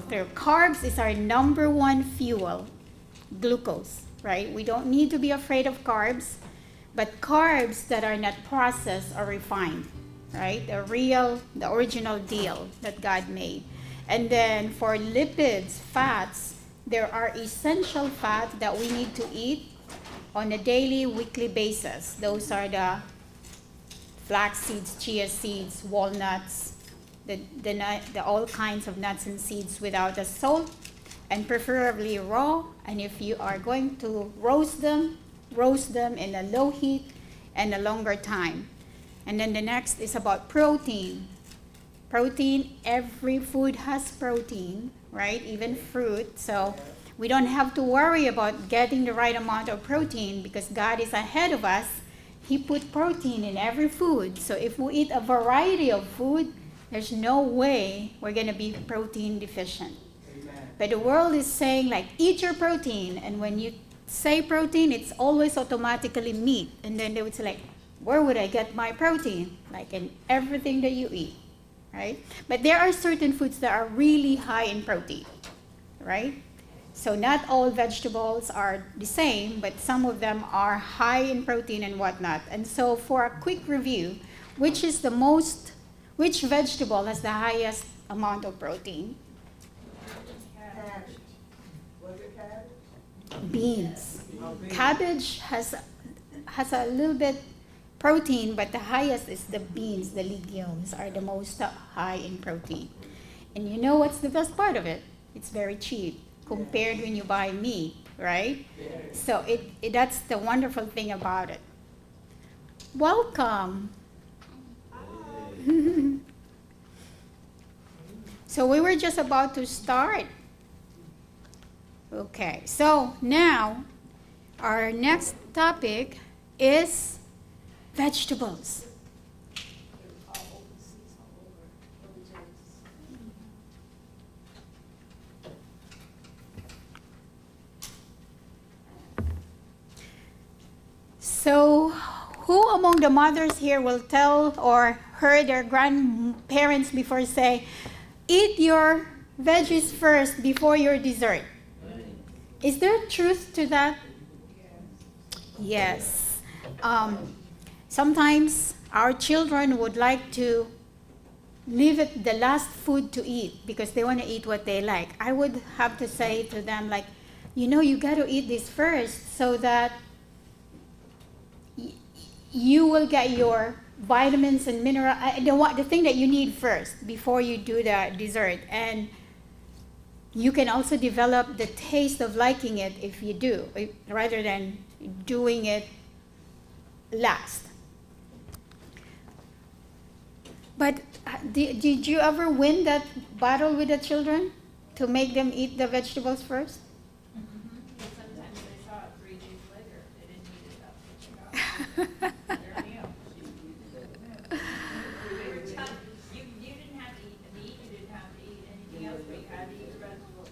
Through carbs is our number one fuel, glucose, right? We don't need to be afraid of carbs, but carbs that are not processed or refined, right? The original deal that God made. And then for lipids, fats, there are essential fats that we need to eat on a daily, weekly basis. Those are the flax seeds, chia seeds, walnuts, the all kinds of nuts and seeds without the salt, and preferably raw. And if you are going to roast them in a low heat and a longer time. And then the next is about protein. Protein, every food has protein, right? Even fruit. So we don't have to worry about getting the right amount of protein because God is ahead of us. He put protein in every food. So if we eat a variety of food, there's no way we're going to be protein deficient. Amen. But the world is saying, like, eat your protein. And when you say protein, it's always automatically meat. And then they would say, like, where would I get my protein? Like in everything that you eat, right? But there are certain foods that are really high in protein, right? So not all vegetables are the same, but some of them are high in protein and whatnot. And so for a quick review, which vegetable has the highest amount of protein? Cabbage. Was it cabbage? Beans. Cabbage has a little bit protein, but the highest is the beans. The legumes are the most high in protein. And you know what's the best part of it? It's very cheap compared when you buy meat, right? So that's the wonderful thing about it. Welcome. So we were just about to start. Okay, so now our next topic is vegetables. So who among the mothers here will tell or heard their grandparents before say, eat your veggies first before your dessert? Is there truth to that? Yes. Sometimes our children would like to leave it the last food to eat because they want to eat what they like. I would have to say to them, like, you got to eat this first so that you will get your vitamins and mineral, the thing that you need first before you do the dessert. And you can also develop the taste of liking it if you do, rather than doing it last. But did you ever win that battle with the children to make them eat the vegetables first? Sometimes they saw it 3 days later. They didn't eat it up. Their meal. You didn't have to eat the meat. You didn't have to eat anything else, but you had to eat vegetables.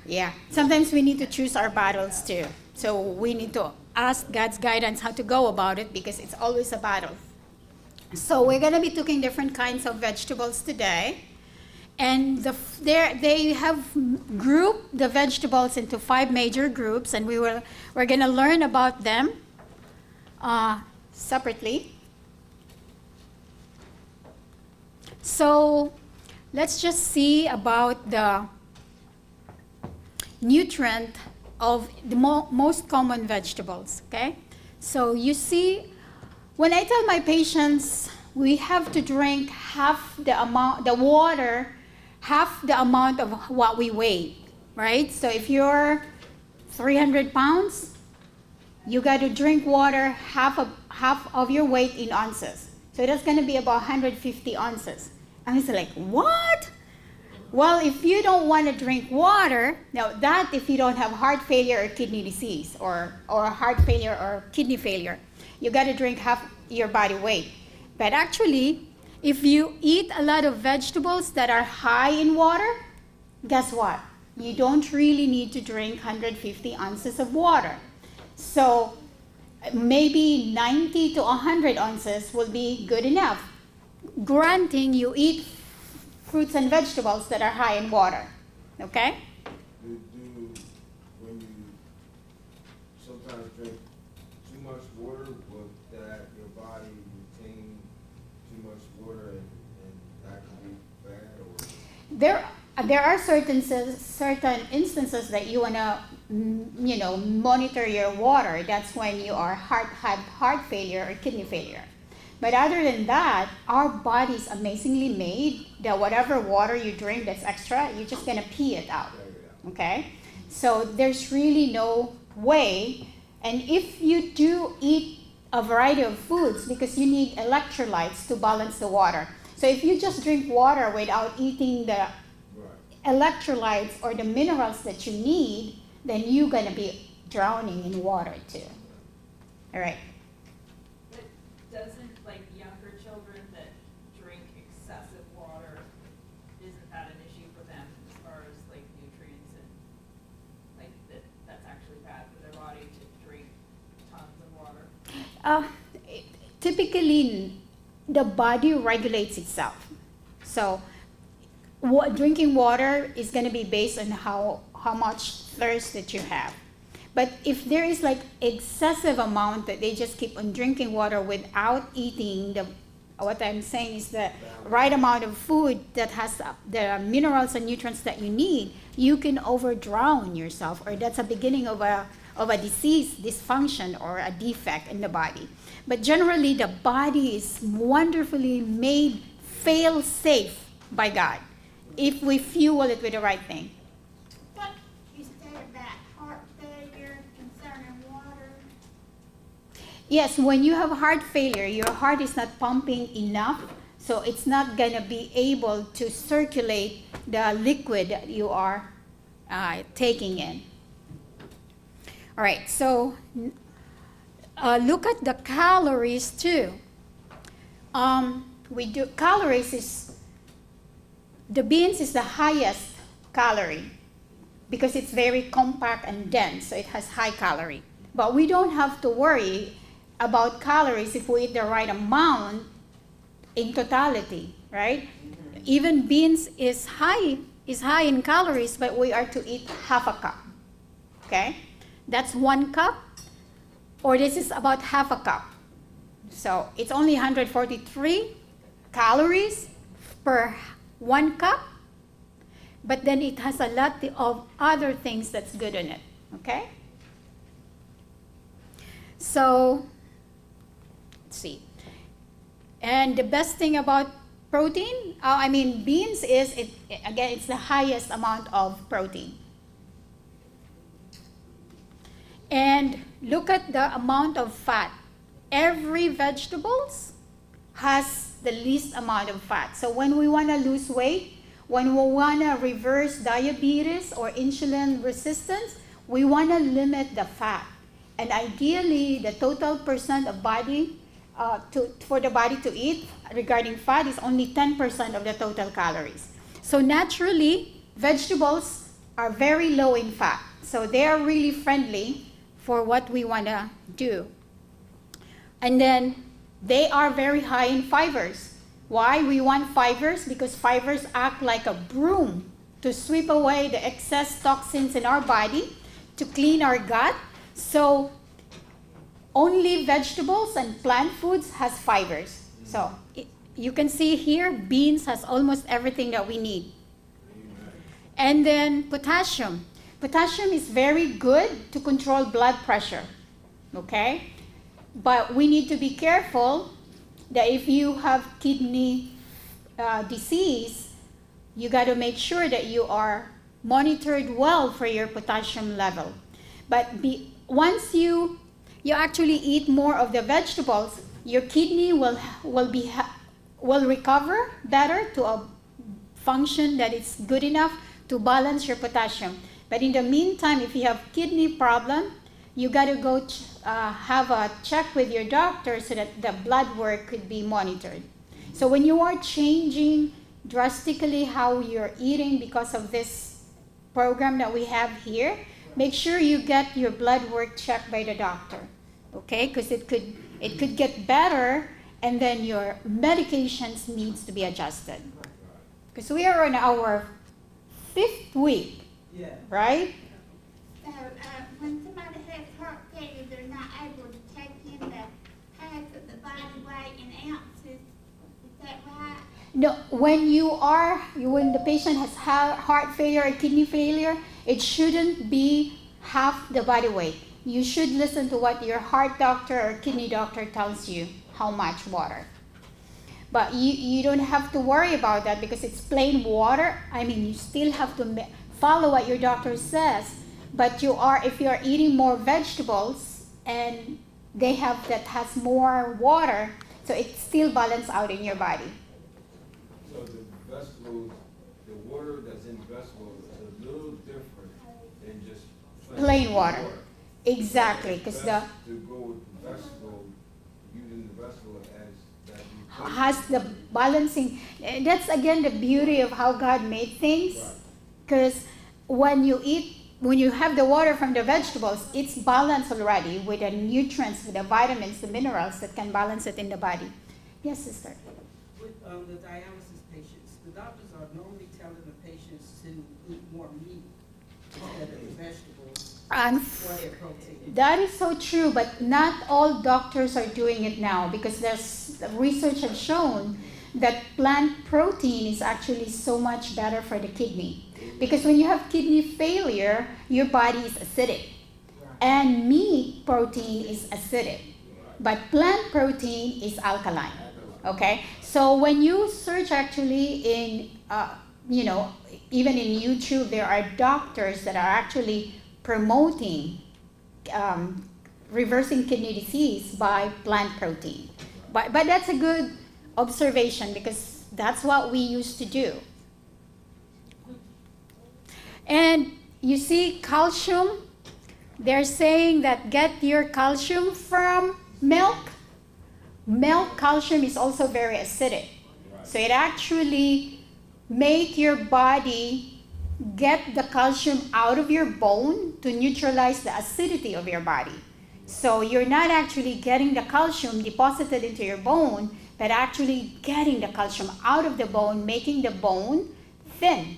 Yeah. Sometimes we need to choose our battles too. So we need to ask God's guidance how to go about it because it's always a battle. So we're going to be cooking different kinds of vegetables today. And they have grouped the vegetables into 5 major groups, and we're going to learn about them separately. So let's just see about the nutrient of the most common vegetables, okay? So you see, when I tell my patients we have to drink half the water, half the amount of what we weigh, right? So if you're 300 pounds, you got to drink water half of your weight in ounces. So that's going to be about 150 ounces. And it's like, what? Well, if you don't want to drink water, now that if you don't have heart failure or kidney disease or heart failure or kidney failure, you got to drink half your body weight. But actually, If you eat a lot of vegetables that are high in water, guess what? You don't really need to drink 150 ounces of water. So maybe 90 to 100 ounces will be good enough. Granting you eat fruits and vegetables that are high in water. Okay? When you sometimes drink too much water, will that your body retain too much water and that can be bad? Or There are certain instances that you wanna monitor your water. That's when you are have heart failure or kidney failure. But other than that, our body's amazingly made that whatever water you drink that's extra, you're just gonna pee it out. Okay? So there's really no way. And if you do eat a variety of foods, because you need electrolytes to balance the water. So if you just drink water without eating the electrolytes or the minerals that you need, then you're going to be drowning in water too. All right. But doesn't, like, younger children that drink excessive water, isn't that an issue for them as far as, like, nutrients and, like, that's actually bad for their body to drink tons of water? Typically, the body regulates itself. So drinking water is going to be based on how much thirst that you have. But if there is like excessive amount that they just keep on drinking water without eating what I'm saying is the right amount of food that has the minerals and nutrients that you need, you can overdrown yourself, or that's a beginning of a disease, dysfunction, or a defect in the body. But generally, the body is wonderfully made fail-safe by God if we fuel it with the right thing. What you said about heart failure concerning water? Yes, when you have heart failure, your heart is not pumping enough, so it's not going to be able to circulate the liquid that you are taking in. All right, so look at the calories too. Calories is, the beans is the highest calorie because it's very compact and dense, so it has high calorie. But we don't have to worry about calories if we eat the right amount in totality, right? Even beans is high in calories, but we are to eat half a cup. Okay? That's 1 cup, or this is about half a cup. So it's only 143 calories per 1 cup, but then it has a lot of other things that's good in it. Okay? So, let's see. And the best thing about protein, beans is, it's the highest amount of protein. And look at the amount of fat. Every vegetables has the least amount of fat. So when we want to lose weight, when we want to reverse diabetes or insulin resistance, we want to limit the fat. And ideally, the total percent of body for the body to eat regarding fat is only 10% of the total calories. So naturally, vegetables are very low in fat. So they are really friendly for what we want to do. And then they are very high in fibers. Why we want fibers? Because fibers act like a broom to sweep away the excess toxins in our body, to clean our gut. So only vegetables and plant foods has fibers. So you can see here, beans has almost everything that we need. And then potassium. Potassium is very good to control blood pressure, okay? But we need to be careful that if you have kidney disease, you got to make sure that you are monitored well for your potassium level. But once you actually eat more of the vegetables, your kidney will recover better to a function that is good enough to balance your potassium. But in the meantime, if you have kidney problem, you got to go have a check with your doctor so that the blood work could be monitored. So when you are changing drastically how you're eating because of this program that we have here, make sure you get your blood work checked by the doctor, okay? Because it could get better, and then your medications needs to be adjusted. Because we are on our 5th week, Yeah. right? So, when somebody has heart failure, they're not able to take in the parts of the body weight in ounces. Is that right? No, when when the patient has heart failure or kidney failure, it shouldn't be half the body weight. You should listen to what your heart doctor or kidney doctor tells you how much water. But you don't have to worry about that because it's plain water. I mean, you still have to follow what your doctor says. But if you are eating more vegetables and they have that has more water, so it's still balanced out in your body. So the vegetables, the water that's in vegetables is a little different than just Plain water. Exactly, because It's the best to go with the vegetable, using the vegetable as that you cook. has the balancing. That's again the beauty of how God made things. Right. Because when you have the water from the vegetables, it's balanced already with the nutrients, with the vitamins, the minerals that can balance it in the body. Yes, sister. With the dialysis patients, the doctors are normally telling the patients to eat more meat instead of the vegetables for their protein. That is so true, but not all doctors are doing it now because research has shown that plant protein is actually so much better for the kidney. Because when you have kidney failure, your body is acidic. And meat protein is acidic. But plant protein is alkaline. Okay? So when you search actually in, even in YouTube, there are doctors that are actually promoting reversing kidney disease by plant protein. But that's a good observation because that's what we used to do. And you see calcium, they're saying that get your calcium from milk. Milk calcium is also very acidic. So it actually make your body get the calcium out of your bone to neutralize the acidity of your body. So you're not actually getting the calcium deposited into your bone, but actually getting the calcium out of the bone, making the bone thin.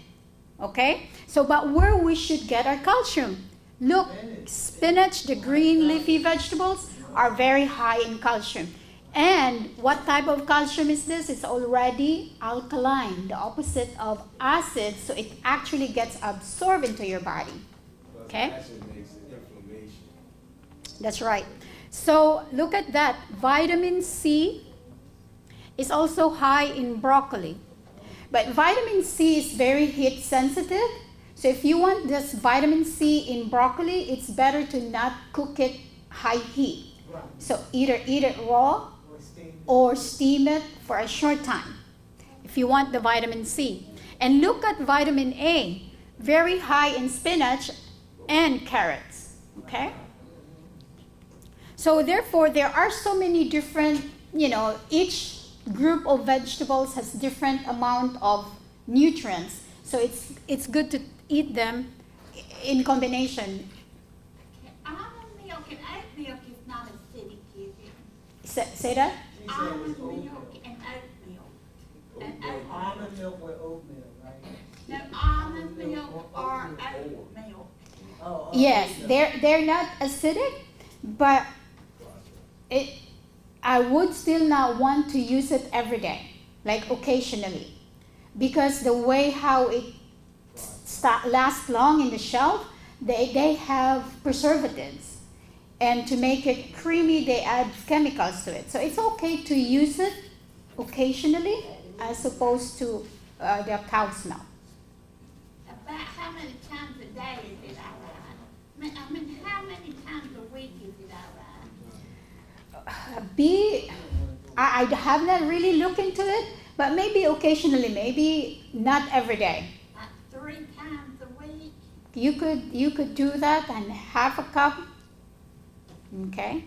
Okay? So, but where we should get our calcium? Look, spinach, the green leafy vegetables are very high in calcium. And what type of calcium is this? It's already alkaline, the opposite of acid, so it actually gets absorbed into your body. Plus Okay? acid makes inflammation. That's right. So look at that. Vitamin C is also high in broccoli. But vitamin C is very heat sensitive. So if you want this vitamin C in broccoli, it's better to not cook it high heat. Right. So either eat it raw Or steam. or steam it for a short time if you want the vitamin C. And look at vitamin A, very high in spinach and carrots. Okay? So therefore, there are so many different, each group of vegetables has different amount of nutrients. So it's good to eat them in combination. Almond milk and oat milk is not acidic, is it? Say that? She said Almond it's oat milk milk. and oat milk. Oat And milk. oat Almond milk with oatmeal, right? No, almond milk or oat milk. Oh, Yes, oatmeal. they're not acidic, but I would still not want to use it every day, like occasionally, because the way how it lasts long in the shelf, they have preservatives, and to make it creamy, they add chemicals to it. So it's okay to use it occasionally, as opposed to the cow's milk. About how many times a day is it all right? I mean, how many times a week is it all right? I have not really looked into it, but maybe occasionally, maybe not every day. Like 3 times a week? You could do that and half a cup. Okay.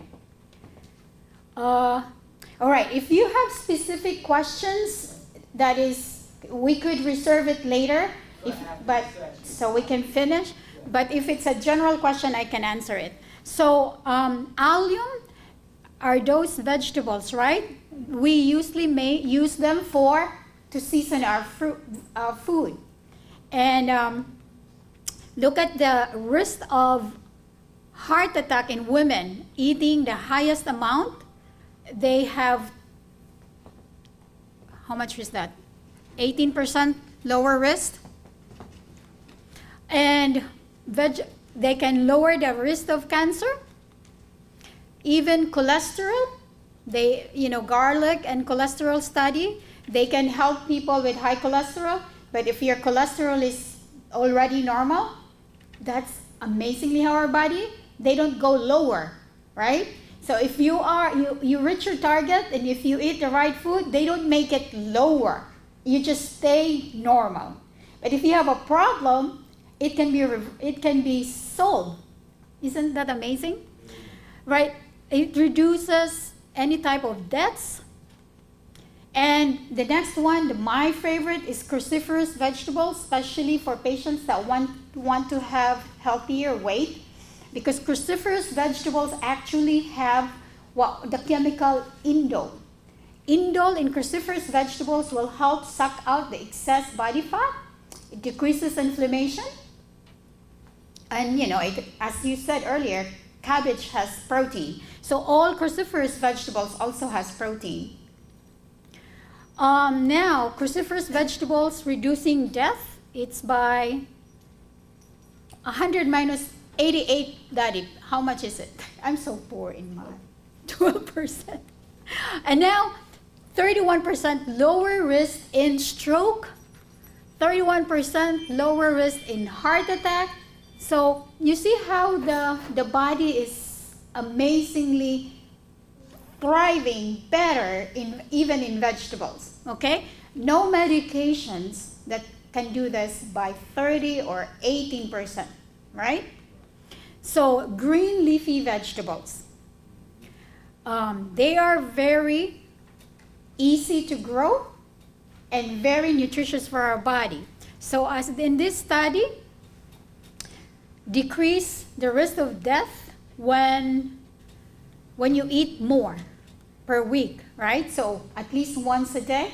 All right, if you have specific questions, that is, we could reserve it later, but so we can finish. But if it's a general question, I can answer it. So, allium are those vegetables, right? We usually may use them to season our food. And look at the risk of heart attack in women eating the highest amount. They have, how much is that? 18% lower risk. And they can lower the risk of cancer. Even cholesterol, garlic and cholesterol study, they can help people with high cholesterol. But if your cholesterol is already normal, that's amazingly how our body, they don't go lower, right? So if you reach your target, and if you eat the right food, they don't make it lower. You just stay normal. But if you have a problem, it can be solved. Isn't that amazing? Right? It reduces any type of deaths. And the next one, my favorite, is cruciferous vegetables, especially for patients that want to have healthier weight. Because cruciferous vegetables actually have the chemical indole. Indole in cruciferous vegetables will help suck out the excess body fat. It decreases inflammation. And, as you said earlier, cabbage has protein. So all cruciferous vegetables also has protein. Now, cruciferous vegetables reducing death, it's by 100 minus 88, Daddy. How much is it? I'm so poor in math. 12%. And now, 31% lower risk in stroke, 31% lower risk in heart attack. So you see how the body is amazingly thriving better even in vegetables, okay? No medications that can do this by 30 or 18%, right? So green leafy vegetables, they are very easy to grow and very nutritious for our body. So as in this study, decrease the risk of death when you eat more per week, right? So at least once a day,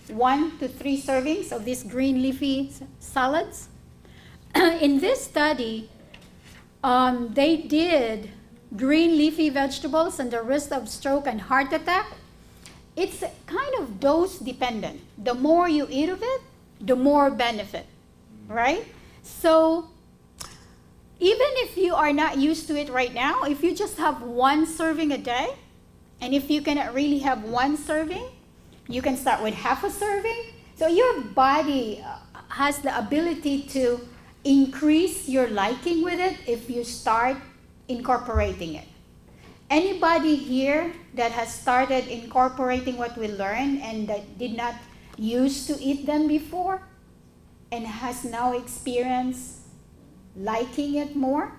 1 to 3 servings of these green leafy salads. In this study, they did green leafy vegetables and the risk of stroke and heart attack. It's kind of dose dependent. The more you eat of it, the more benefit, right? So even if you are not used to it right now, if you just have 1 serving a day, and if you cannot really have 1 serving, you can start with half a serving. So your body has the ability to increase your liking with it if you start incorporating it. Anybody here that has started incorporating what we learned and that did not used to eat them before and has now experienced liking it more?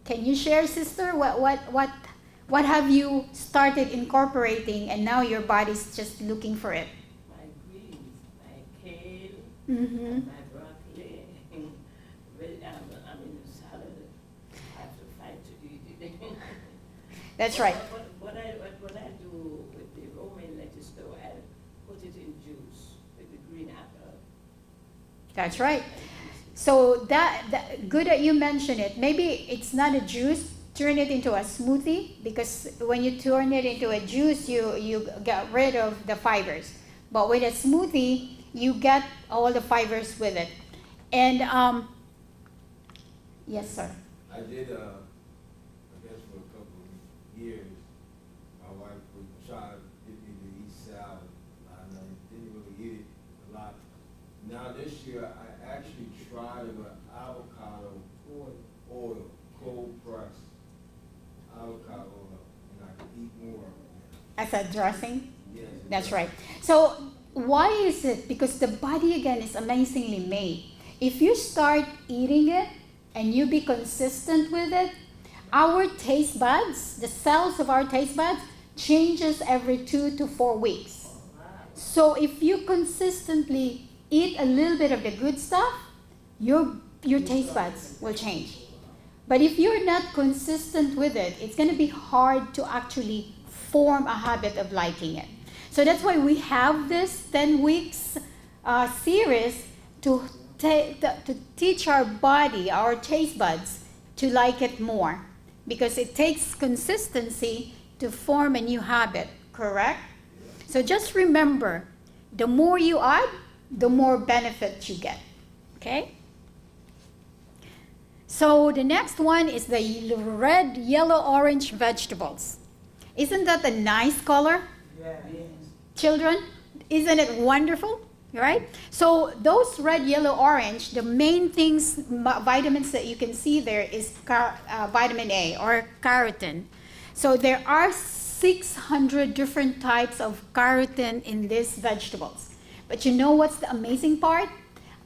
Can you share, sister? What have you started incorporating and now your body's just looking for it? My greens, my kale, Mm-hmm. my broccoli. I'm in the salad. I have to fight to eat it. That's right. What I do with the romaine lettuce though, I put it in juice with the green apple. That's right. So that good that you mention it. Maybe it's not a juice. Turn it into a smoothie, because when you turn it into a juice, you get rid of the fibers. But with a smoothie, you get all the fibers with it. And yes, sir. I did, I guess for a couple of years, my wife would try to get me to eat salad. I didn't really eat it a lot. Now this year, I actually tried it with avocado oil, cold pressed avocado oil, and I could eat more of it. As a dressing? Yes, That's right. So why is it? Because the body, again, is amazingly made. If you start eating it and you be consistent with it, our taste buds, the cells of our taste buds, changes every 2 to 4 weeks. So if you consistently eat a little bit of the good stuff, your taste buds will change. But if you're not consistent with it, it's going to be hard to actually form a habit of liking it. So that's why we have this 10 weeks series to teach our body, our taste buds, to like it more. Because it takes consistency to form a new habit, correct? So just remember, the more you add, the more benefit you get, okay? So the next one is the red, yellow, orange vegetables. Isn't that a nice color? Yeah. Children, isn't it wonderful? Right? So those red, yellow, orange, the main things, vitamins that you can see there is vitamin A or carotene. So there are 600 different types of carotene in these vegetables. But you know what's the amazing part?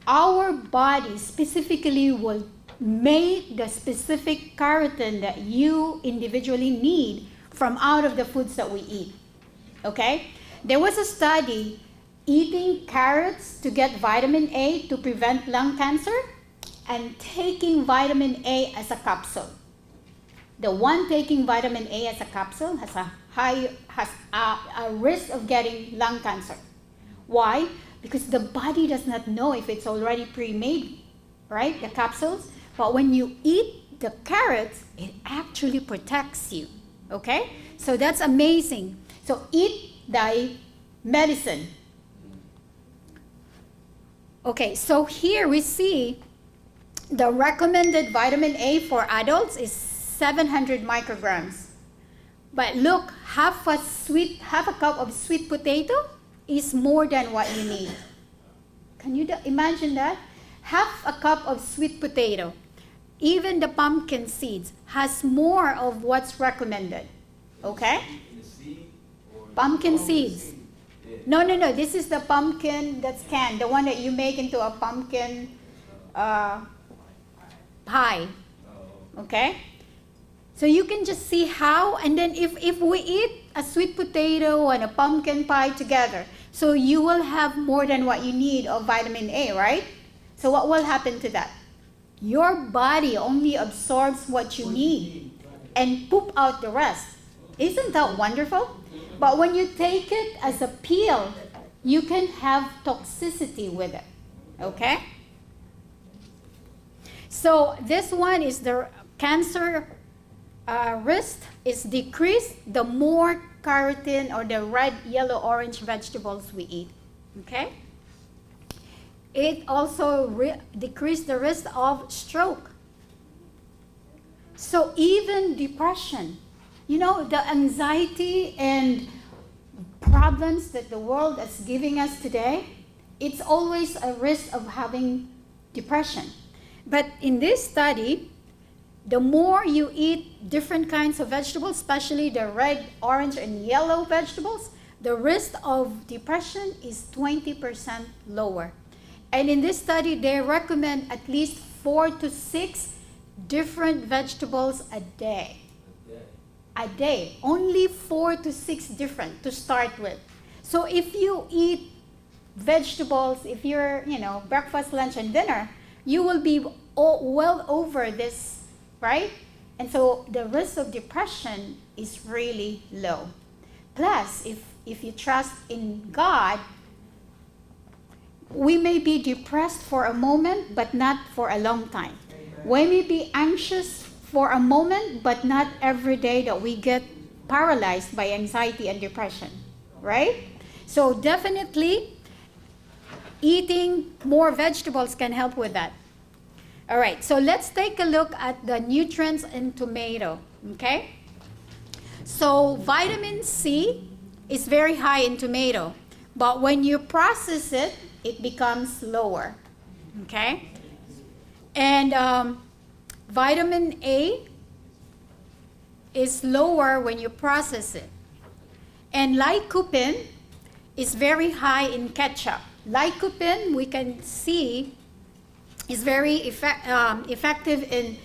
Our body specifically will make the specific carotene that you individually need from out of the foods that we eat. Okay? There was a study eating carrots to get vitamin A to prevent lung cancer and taking vitamin A as a capsule. The one taking vitamin A as a capsule has a risk of getting lung cancer. Why? Because the body does not know if it's already pre-made, right? The capsules. But when you eat the carrots, it actually protects you. Okay? So that's amazing. So eat thy medicine. Okay, so here we see the recommended vitamin A for adults is 700 micrograms. But look, half a cup of sweet potato is more than what you need. Can you imagine that? Half a cup of sweet potato, even the pumpkin seeds, has more of what's recommended. Okay? In the seed or Pumpkin seeds. Yeah. No. This is the pumpkin that's canned, the one that you make into a pumpkin pie. Oh. Okay? So you can just see how, and then if we eat a sweet potato and a pumpkin pie together, so you will have more than what you need of vitamin A, right? So what will happen to that? Your body only absorbs what you need and poop out the rest. Isn't that wonderful? But when you take it as a peel, you can have toxicity with it. Okay? So this one is the cancer risk is decreased the more carotene or the red, yellow, orange vegetables we eat. Okay? It also decreased the risk of stroke. So even depression, you know, the anxiety and problems that the world is giving us today, it's always a risk of having depression. But in this study, the more you eat different kinds of vegetables, especially the red, orange, and yellow vegetables, the risk of depression is 20% lower. And in this study, they recommend at least 4 to 6 different vegetables a day. A day. Only 4 to 6 different to start with. So if you eat vegetables, if you're, breakfast, lunch, and dinner, you will be well over this, right? And so the risk of depression is really low. Plus, if you trust in God, we may be depressed for a moment, but not for a long time. We may be anxious for a moment, but not every day that we get paralyzed by anxiety and depression, right? So definitely, eating more vegetables can help with that. All right, so let's take a look at the nutrients in tomato, okay? So vitamin C is very high in tomato, but when you process it, it becomes lower, okay? And vitamin A is lower when you process it. And lycopene is very high in ketchup. Lycopene, we can see, is very effective in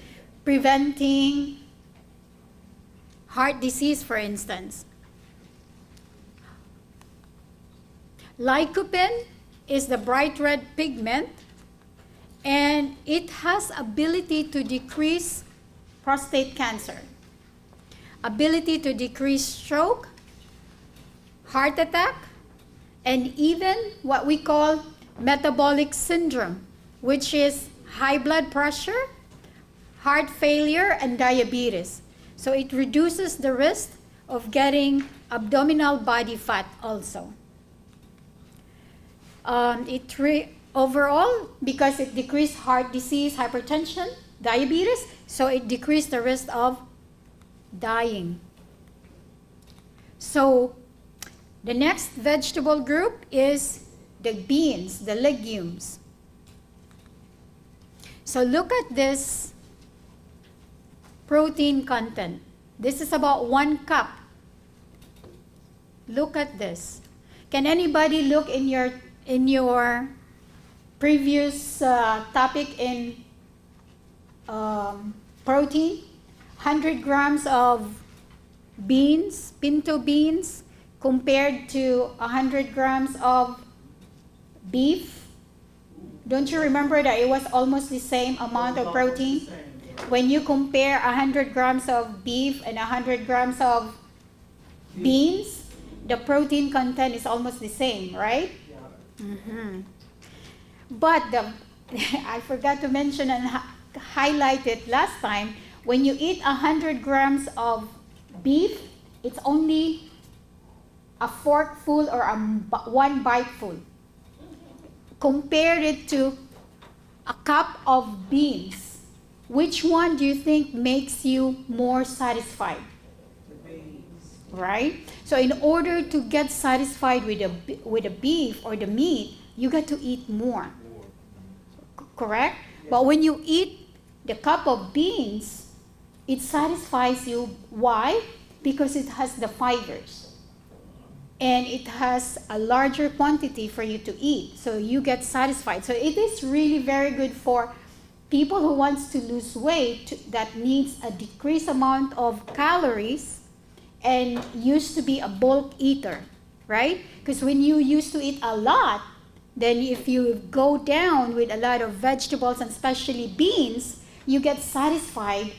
preventing heart disease, for instance. Lycopene is the bright red pigment, and it has ability to decrease prostate cancer, ability to decrease stroke, heart attack, and even what we call metabolic syndrome, which is high blood pressure, heart failure, and diabetes. So it reduces the risk of getting abdominal body fat also. Overall, because it decreased heart disease, hypertension, diabetes, so it decreased the risk of dying. So the next vegetable group is the beans, the legumes. So look at this protein content. This is about 1 cup. Look at this. Can anybody look in your previous topic in protein? 100 grams of beans, pinto beans, compared to 100 grams of beef. Don't you remember that it was almost the same amount of protein? When you compare 100 grams of beef and 100 grams of beans, the protein content is almost the same, right? Mm-hmm. But I forgot to mention and highlight it last time. When you eat 100 grams of beef, it's only a forkful or 1 biteful. Compare it to a cup of beans. Which one do you think makes you more satisfied? Right? So in order to get satisfied with the beef or the meat, you got to eat more. Correct? But when you eat the cup of beans, it satisfies you. Why? Because it has the fibers. And it has a larger quantity for you to eat. So you get satisfied. So it is really very good for people who wants to lose weight that needs a decreased amount of calories and used to be a bulk eater, right? Because when you used to eat a lot, then if you go down with a lot of vegetables and especially beans, you get satisfied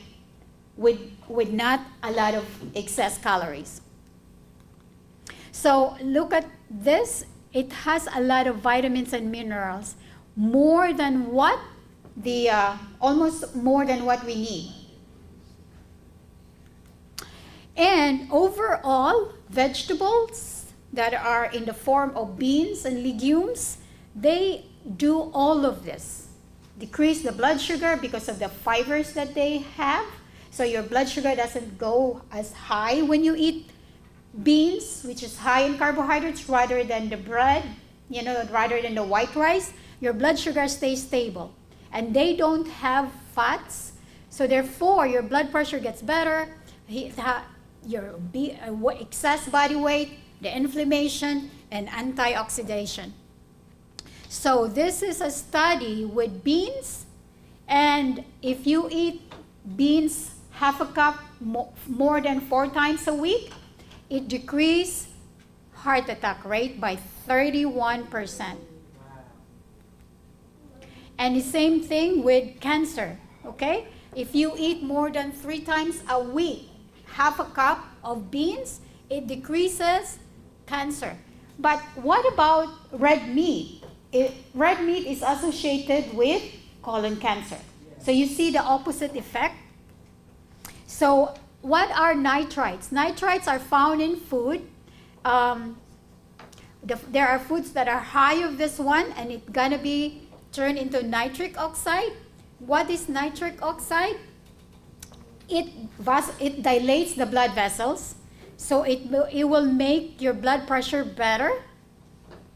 with not a lot of excess calories. So look at this. It has a lot of vitamins and minerals, more than what almost more than what we need. And overall, vegetables that are in the form of beans and legumes, they do all of this. Decrease the blood sugar because of the fibers that they have. So your blood sugar doesn't go as high when you eat beans, which is high in carbohydrates, rather than the bread, rather than the white rice. Your blood sugar stays stable. And they don't have fats. So therefore, your blood pressure gets better. Your excess body weight, the inflammation, and antioxidation. So this is a study with beans, and if you eat beans half a cup more than 4 times a week, it decreases heart attack rate by 31%. And the same thing with cancer, okay? If you eat more than 3 times a week, half a cup of beans, it decreases cancer. But what about red meat? Red meat is associated with colon cancer. So you see the opposite effect. So what are nitrites? Nitrites are found in food. There are foods that are high of this one, and it's gonna be turned into nitric oxide. What is nitric oxide? It dilates the blood vessels, so it will make your blood pressure better.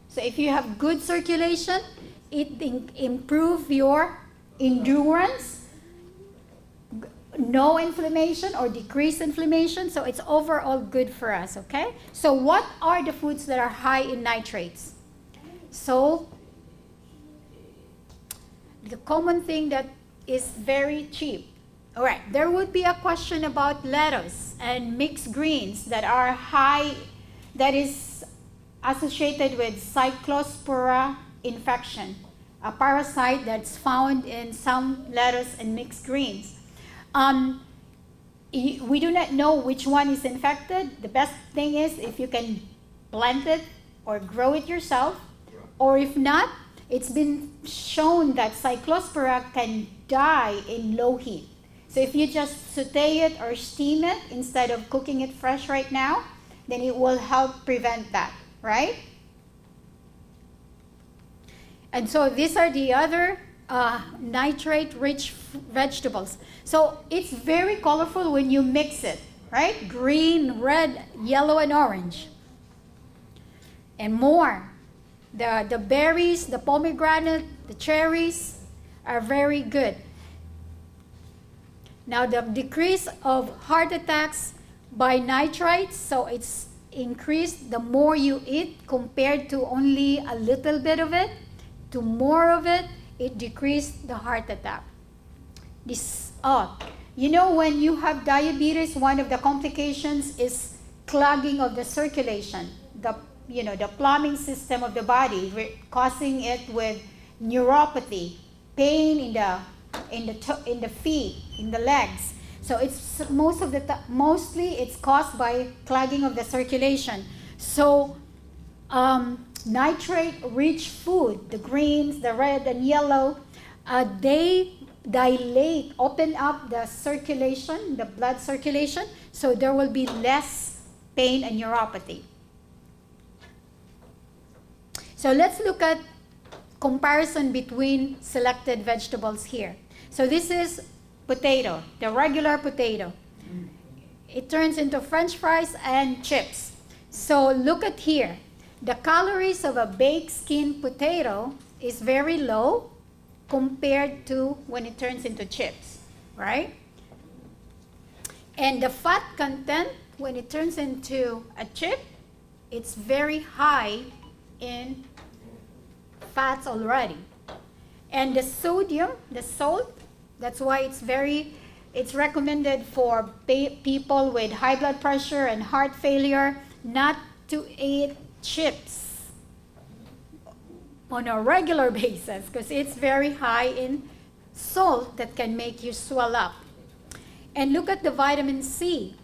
So if you have good circulation, it improves your endurance, no inflammation or decreased inflammation. So it's overall good for us, okay? So what are the foods that are high in nitrates? So the common thing that is very cheap. All right, there would be a question about lettuce and mixed greens that are high, that is associated with Cyclospora infection, a parasite that's found in some lettuce and mixed greens. We do not know which one is infected. The best thing is if you can plant it or grow it yourself, or if not, it's been shown that Cyclospora can die in low heat. So if you just saute it or steam it instead of cooking it fresh right now, then it will help prevent that, right? And so these are the other nitrate-rich vegetables. So it's very colorful when you mix it, right? Green, red, yellow, and orange. And more. The berries, the pomegranate, the cherries are very good. Now the decrease of heart attacks by nitrates, so it's increased the more you eat compared to only a little bit of it, to more of it, it decreased the heart attack. You know, when you have diabetes, one of the complications is clogging of the circulation, the plumbing system of the body, causing it with neuropathy, pain in the feet, in the legs. So it's mostly it's caused by clogging of the circulation. So nitrate-rich food, the greens, the red and yellow, they dilate, open up the circulation, the blood circulation, so there will be less pain and neuropathy. So let's look at comparison between selected vegetables here. So this is potato, the regular potato. It turns into French fries and chips. So look at here. The calories of a baked skin potato is very low compared to when it turns into chips, right? And the fat content, when it turns into a chip, it's very high in fats already. And the sodium, the salt, that's why it's recommended for people with high blood pressure and heart failure not to eat chips on a regular basis because it's very high in salt that can make you swell up. And look at the vitamin C.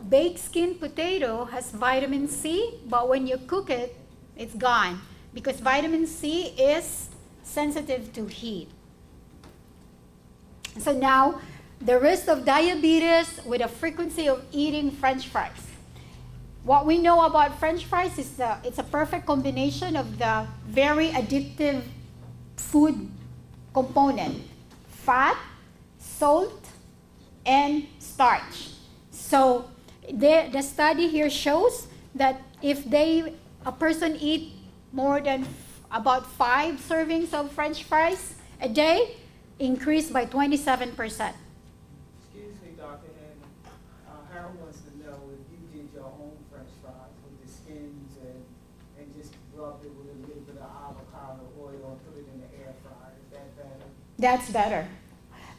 Baked skin potato has vitamin C, but when you cook it, it's gone because vitamin C is sensitive to heat. So now, the risk of diabetes with a frequency of eating French fries. What we know about French fries is it's a perfect combination of the very addictive food component: fat, salt, and starch. So the study here shows that if a person eat more than about 5 servings of French fries a day, increased by 27%. Excuse me, Dr. Hammond. Harold wants to know if you did your own French fries with the skins and just rubbed it with a little bit of avocado oil and put it in the air fryer. Is that better? That's better.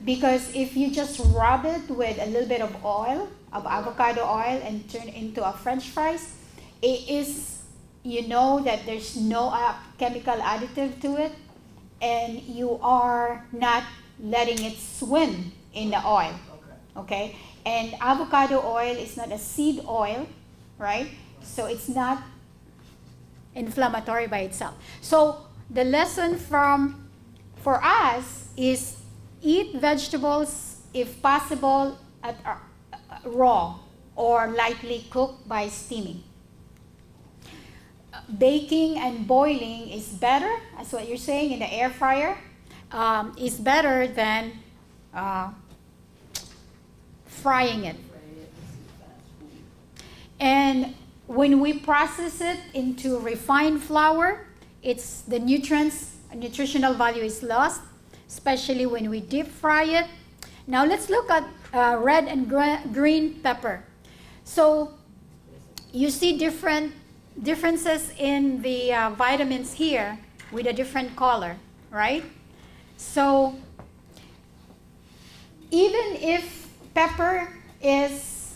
Because if you just rub it with a little bit of oil, of avocado oil, and turn it into a French fries, it is, you know that there's no chemical additive to it, and you are not letting it swim in the oil. Okay? And avocado oil is not a seed oil, right? So it's not inflammatory by itself. So the lesson for us is eat vegetables, if possible, raw or lightly cooked by steaming. Baking and boiling is better, that's what you're saying, in the air fryer, is better than frying it. And when we process it into refined flour, the nutritional value is lost, especially when we deep fry it. Now let's look at red and green pepper. So you see differences in the vitamins here with a different color, right? So even if pepper is,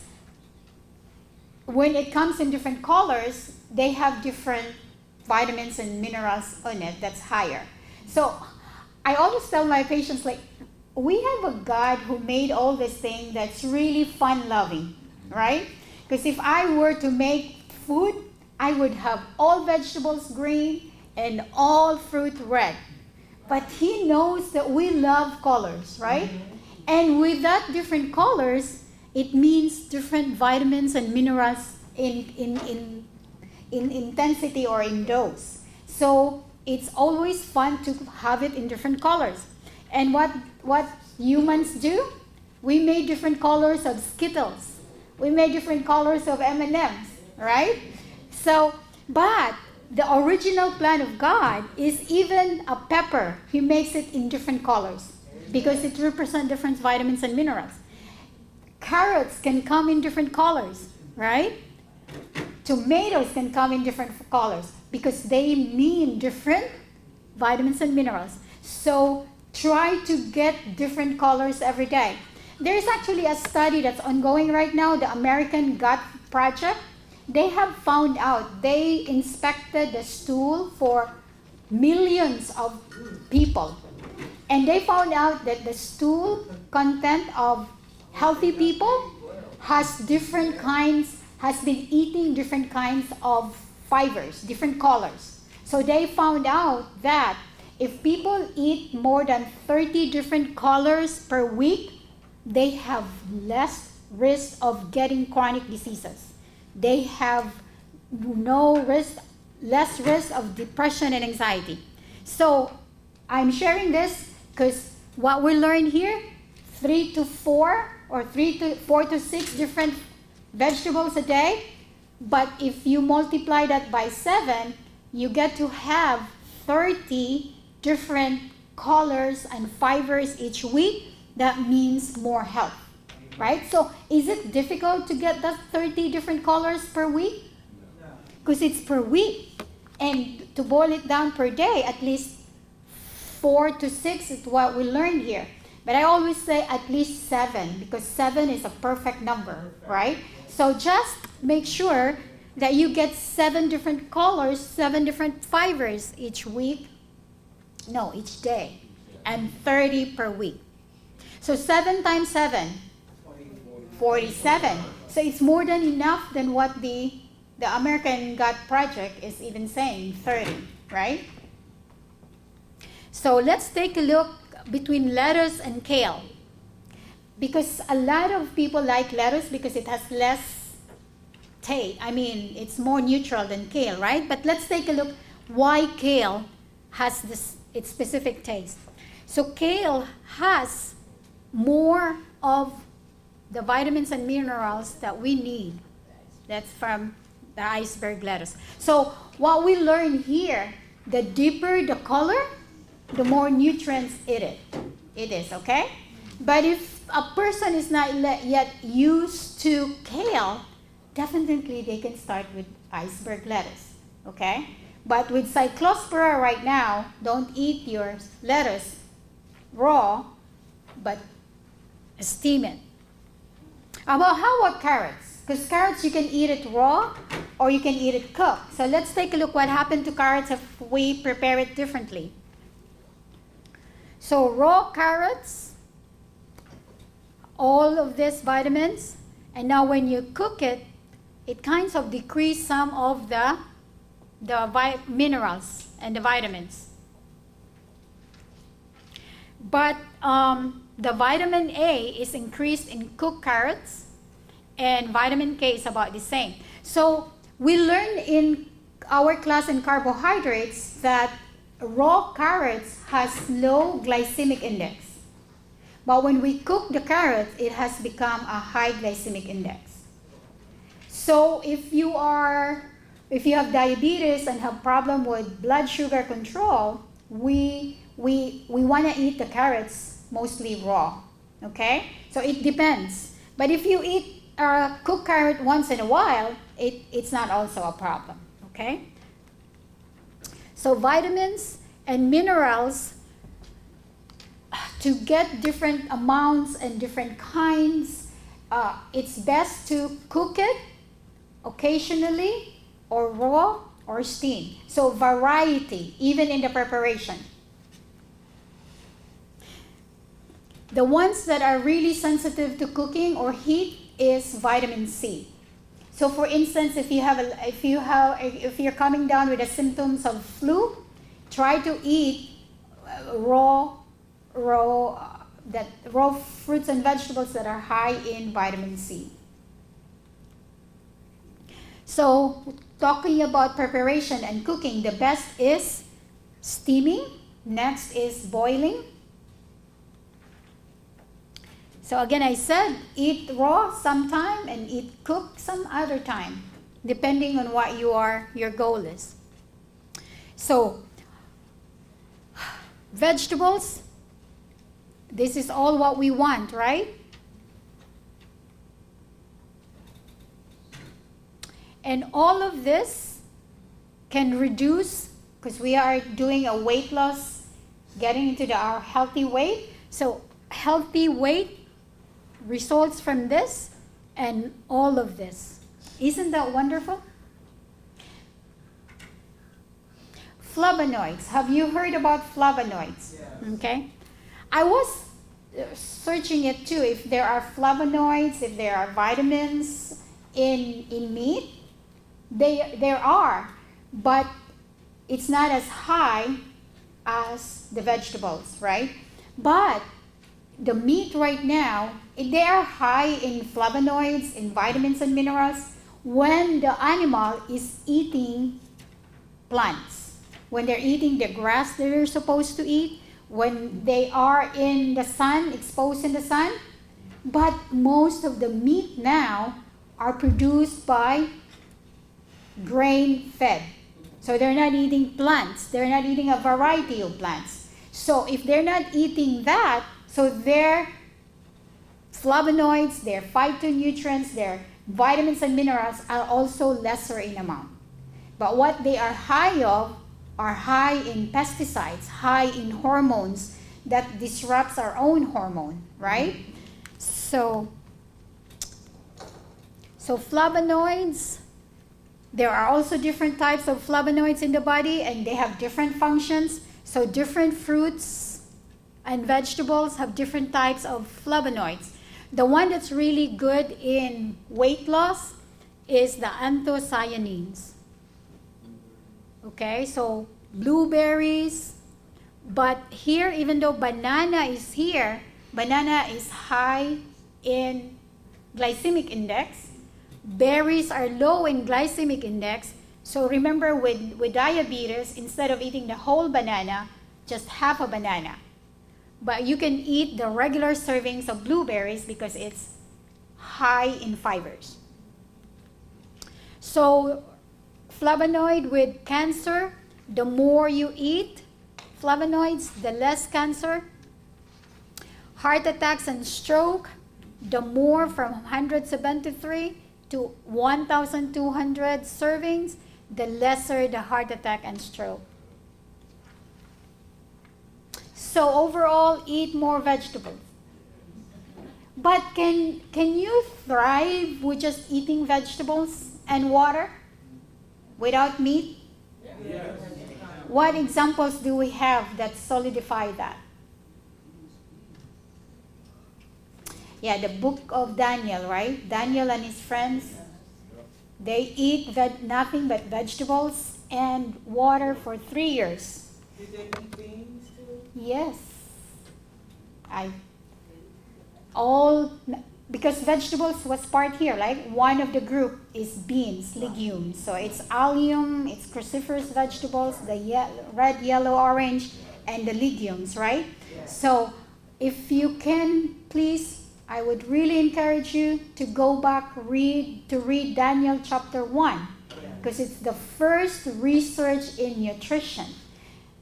when it comes in different colors, they have different vitamins and minerals on it that's higher. So I always tell my patients, like, we have a God who made all this thing that's really fun-loving, right? Because if I were to make food, I would have all vegetables green and all fruit red. But He knows that we love colors, right? And with that different colors, it means different vitamins and minerals in intensity or in dose. So it's always fun to have it in different colors. And what humans do? We made different colors of Skittles. We made different colors of M&Ms, right? So, but the original plan of God is even a pepper. He makes it in different colors because it represents different vitamins and minerals. Carrots can come in different colors, right? Tomatoes can come in different colors because they mean different vitamins and minerals. So try to get different colors every day. There's actually a study that's ongoing right now, the American Gut Project. They have found out, they inspected the stool for millions of people. And they found out that the stool content of healthy people has been eating different kinds of fibers, different colors. So they found out that if people eat more than 30 different colors per week, they have less risk of getting chronic diseases. They have less risk of depression and anxiety. So I'm sharing this because what we learned here, 3 to 4 or 4 to 6 different vegetables a day. But if you multiply that by 7, you get to have 30 different colors and fibers each week. That means more health, right? So is it difficult to get that 30 different colors per week? Because it's per week. And to boil it down per day, at least 4 to 6 is what we learned here. But I always say at least 7 because 7 is a perfect number, right? So just make sure that you get 7 different colors, 7 different fibers each day, and 30 per week. So 7 times 7, 47. So it's more than enough than what the American Gut Project is even saying, 30, right? So let's take a look between lettuce and kale. Because a lot of people like lettuce because it has less taste. I mean, it's more neutral than kale, right? But let's take a look why kale has its specific taste. So kale has more of the vitamins and minerals that we need. That's from the iceberg lettuce. So what we learn here, the deeper the color, the more nutrients it is, okay? But if a person is not yet used to kale, definitely they can start with iceberg lettuce, okay? But with cyclospora right now, don't eat your lettuce raw, but steam it. How about carrots? Because carrots, you can eat it raw or you can eat it cooked. So let's take a look what happened to carrots if we prepare it differently. So raw carrots, all of these vitamins, and now when you cook it, it kind of decreases some of the minerals and the vitamins. But the vitamin A is increased in cooked carrots, and vitamin K is about the same. So we learned in our class in carbohydrates that raw carrots has low glycemic index. But when we cook the carrots, it has become a high glycemic index. So if you have diabetes and have problem with blood sugar control, we want to eat the carrots mostly raw, okay? So it depends. But if you eat a cooked carrot once in a while, it's not also a problem, okay? So vitamins and minerals, to get different amounts and different kinds, it's best to cook it occasionally or raw or steam. So variety, even in the preparation. The ones that are really sensitive to cooking or heat is vitamin C. So for instance, if you're coming down with the symptoms of flu, try to eat raw fruits and vegetables that are high in vitamin C. So talking about preparation and cooking, the best is steaming, next is boiling. So again, I said eat raw sometime and eat cooked some other time, depending on what your goal is. So vegetables, this is all what we want, right? And all of this can reduce, because we are doing a weight loss, getting into our healthy weight. So healthy weight results from this and all of this. Isn't that wonderful? Flavonoids. Have you heard about flavonoids? Yes. Okay. I was searching it too, if there are flavonoids, if there are vitamins in meat. There are, but it's not as high as the vegetables, right? But the meat right now, they are high in flavonoids, in vitamins and minerals when the animal is eating plants. When they're eating the grass that they're supposed to eat, when they are in the sun, exposed in the sun. But most of the meat now are produced by grain-fed. So they're not eating plants. They're not eating a variety of plants. So if they're not eating that, so their flavonoids, their phytonutrients, their vitamins and minerals are also lesser in amount. But what they are high of are high in pesticides, high in hormones that disrupts our own hormone, right? So flavonoids, there are also different types of flavonoids in the body and they have different functions. So different fruits and vegetables have different types of flavonoids. The one that's really good in weight loss is the anthocyanins. Okay, so blueberries, but here, even though banana is here, banana is high in glycemic index. Berries are low in glycemic index. So remember with diabetes, instead of eating the whole banana, just half a banana. But you can eat the regular servings of blueberries because it's high in fibers. So flavonoid with cancer, the more you eat flavonoids, the less cancer. Heart attacks and stroke, the more from 173 to 1,200 servings, the lesser the heart attack and stroke. So overall, eat more vegetables. But can you thrive with just eating vegetables and water without meat? Yes. What examples do we have that solidify that? Yeah, the book of Daniel, right? Daniel and his friends, they eat nothing but vegetables and water for 3 years. Did they eat beans too? Yes. Because vegetables was part here, like one of the group is beans, legumes. So it's allium, it's cruciferous vegetables, the red, yellow, orange, and the legumes, right? Yes. So if you can, please, I would really encourage you to go back, read Daniel chapter 1, because it's the first research in nutrition.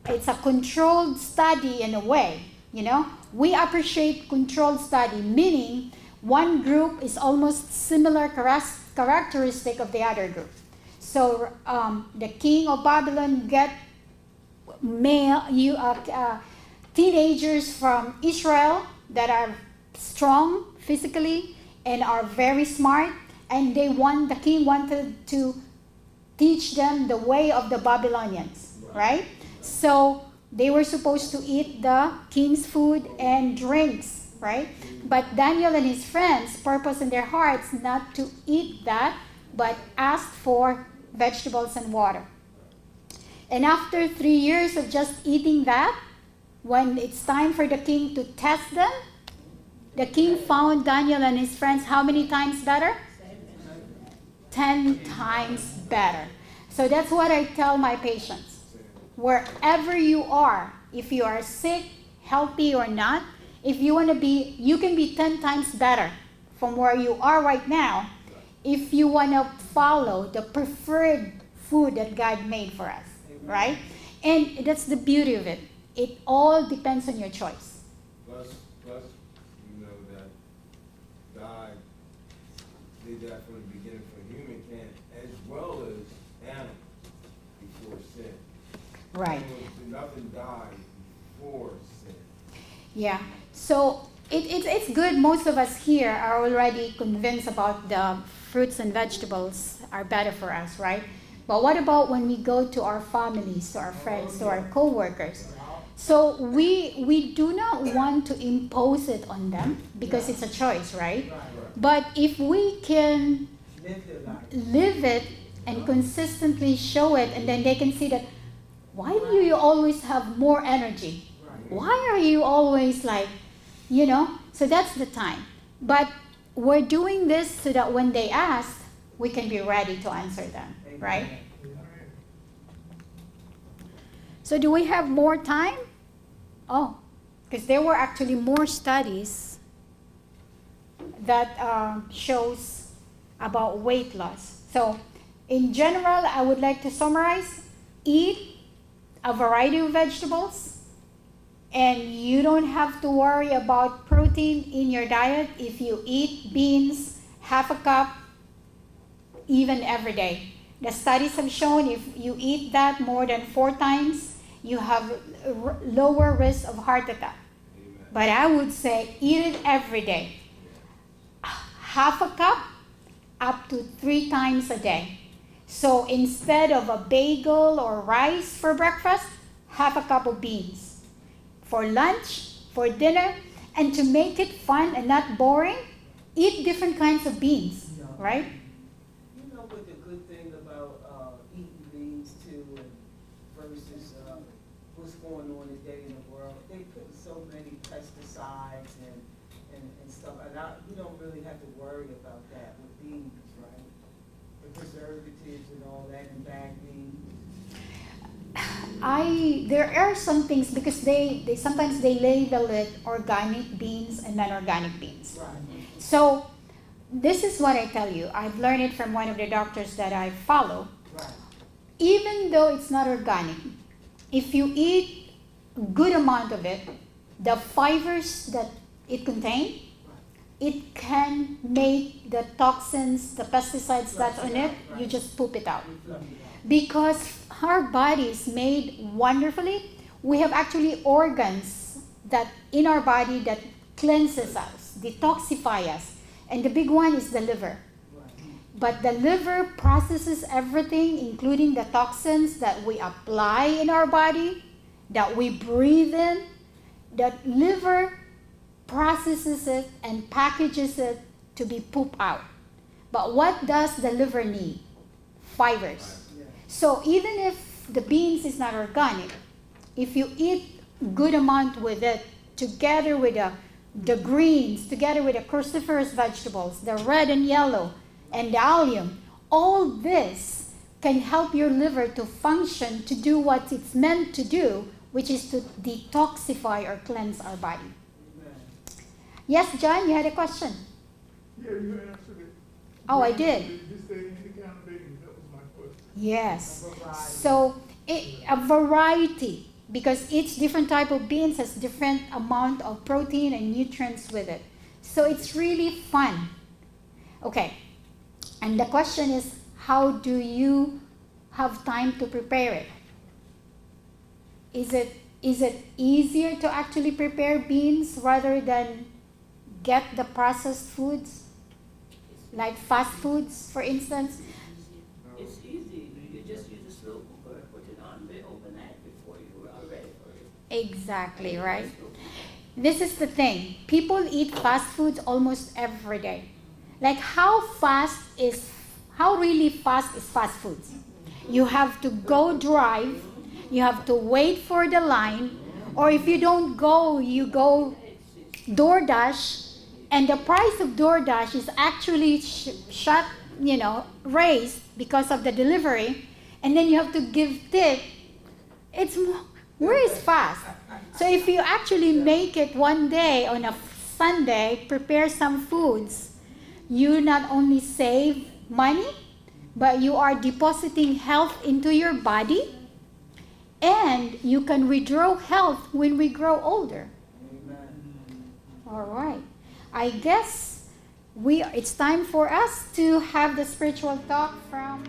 It's a controlled study in a way, you know. We appreciate controlled study, meaning one group is almost similar characteristic of the other group. So the king of Babylon get teenagers from Israel that are strong physically and are very smart, and the king wanted to teach them the way of the Babylonians, right? So they were supposed to eat the king's food and drinks, right? But Daniel and his friends purpose in their hearts not to eat that, but asked for vegetables and water. And after 3 years of just eating that, when it's time for the king to test them, the king found Daniel and his friends how many times better? 10 times better. So that's what I tell my patients. Wherever you are, if you are sick, healthy or not, if you want to be, you can be 10 times better from where you are right now if you want to follow the preferred food that God made for us, right? And that's the beauty of it. It all depends on your choice. Plus, you know that God did that from the beginning for humankind as well as animals before sin. Right. Nothing died before sin. Yeah. So it's good. Most of us here are already convinced about the fruits and vegetables are better for us, right? But what about when we go to our families, to our friends, to our co-workers? So we do not want to impose it on them because it's a choice, right? But if we can live it and consistently show it, and then they can see that, why do you always have more energy? Why are you always like, so that's the time. But we're doing this so that when they ask, we can be ready to answer them, right? So do we have more time? Oh, because there were actually more studies that shows about weight loss. So in general, I would like to summarize: eat a variety of vegetables, and you don't have to worry about protein in your diet if you eat beans, half a cup, even every day. The studies have shown if you eat that more than 4 times, you have lower risk of heart attack. Amen. But I would say eat it every day. Half a cup up to 3 times a day. So instead of a bagel or rice for breakfast, half a cup of beans. For lunch, for dinner, and to make it fun and not boring, eat different kinds of beans, right? You know what the good thing about eating beans too, and versus what's going on today in the world? They put so many pesticides and stuff, and you don't really have to worry about that with beans, right? The preservatives and all that in bag beans. There are some things because they sometimes they label it organic beans and non-organic beans. Right. So this is what I tell you. I've learned it from one of the doctors that I follow. Right. Even though it's not organic, if you eat a good amount of it, the fibers that it contains, it can make the toxins, the pesticides that's on it, you just poop it out. Because our body is made wonderfully. We have actually organs that in our body that cleanses us, detoxify us. And the big one is the liver. But the liver processes everything, including the toxins that we apply in our body, that we breathe in. The liver processes it and packages it to be pooped out. But what does the liver need? Fibers. So even if the beans is not organic, if you eat good amount with it, together with the greens, together with the cruciferous vegetables, the red and yellow, and the allium, all this can help your liver to function, to do what it's meant to do, which is to detoxify or cleanse our body. Yes, John, you had a question? Yeah, you answered it. Oh, I did. Did you say any kind of baby? That was my question. Yes. So a variety, because each different type of beans has different amount of protein and nutrients with it. So it's really fun. Okay. And the question is, how do you have time to prepare it? Is it easier to actually prepare beans rather than get the processed foods? Like fast foods, for instance? It's easy. Exactly, right? This is the thing. People eat fast foods almost every day. Like how really fast is fast foods? You have to go drive, you have to wait for the line, or if you don't go, you go DoorDash, and the price of DoorDash is actually raised because of the delivery, and then you have to give tip. Where is fast? So if you actually make it one day on a Sunday, prepare some foods, you not only save money, but you are depositing health into your body, and you can withdraw health when we grow older. All right. I guess it's time for us to have the spiritual talk from